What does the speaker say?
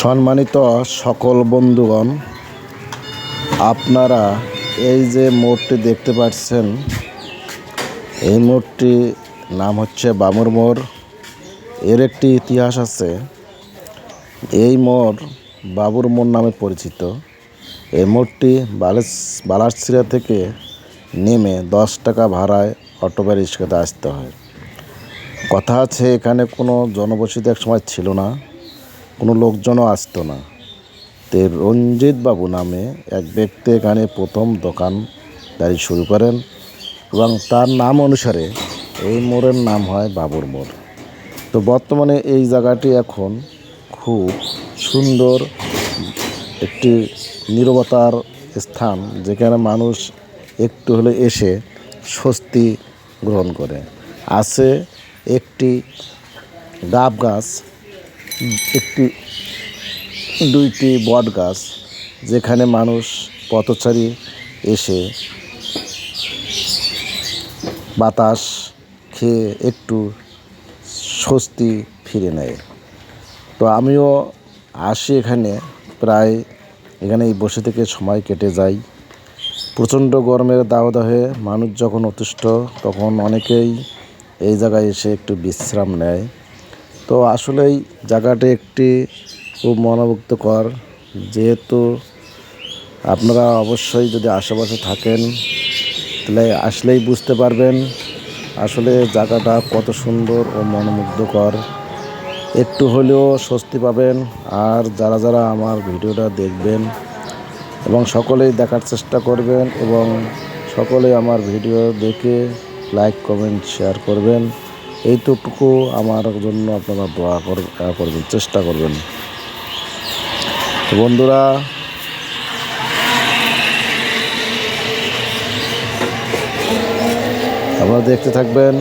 সম্মানিত সকল বন্ধুগণ, আপনারা এই যে মোড়টি দেখতে পাচ্ছেন, এই মোড়টি নাম হচ্ছে বামুর মোড়। এর একটি ইতিহাস আছে। এই মোড় বাবুর মোড় নামে পরিচিত। এই মোড়টি বালাসছিড়া থেকে নেমে 10 টাকা ভাড়ায় অটো বা রিক্সাতে আসতে হয়। কথা আছে এখানে কোনো জনবসতি এক সময় ছিল না, কোনো লোকজনও আসতো না। তে রঞ্জিত বাবু নামে এক ব্যক্তি এখানে প্রথম দোকানদারি শুরু করেন এবং তার নাম অনুসারে এই মোড়ের নাম হয় বাবুর মোড়। তো বর্তমানে এই জায়গাটি এখন খুব সুন্দর একটি নীরবতার স্থান, যেখানে মানুষ একটু হলে এসে স্বস্তি গ্রহণ করে। আছে একটি ডাব গাছ, দুইটি বট গাছ, যেখানে মানুষ পথচারী এসে বাতাস খেয়ে একটু স্বস্তি ফিরে নেয়। তো আমিও আসি এখানে, প্রায় এখানেই বসে থেকে সময় কেটে যায়। প্রচণ্ড গরমের দাবদাহে মানুষ যখন অতিষ্ঠ, তখন অনেকেই এই জায়গায় এসে একটু বিশ্রাম নেয়। তো আসলেই জায়গাটি একটি খুব মনোমুগ্ধকর। যেহেতু আপনারা অবশ্যই যদি আশেপাশে থাকেন, তাহলে আসলেই বুঝতে পারবেন আসলে জায়গাটা কত সুন্দর ও মনোমুগ্ধকর। একটু হলেও স্বস্তি পাবেন। আর যারা যারা আমার ভিডিওটা দেখবেন এবং সকলেই দেখার চেষ্টা করবেন এবং সকলেই আমার ভিডিও দেখে লাইক, কমেন্ট, শেয়ার করবেন। এইটুকু আমার জন্য আপনারা দোয়া করবেন, চেষ্টা করবেন। তো বন্ধুরা, আপনারা দেখতে থাকবেন।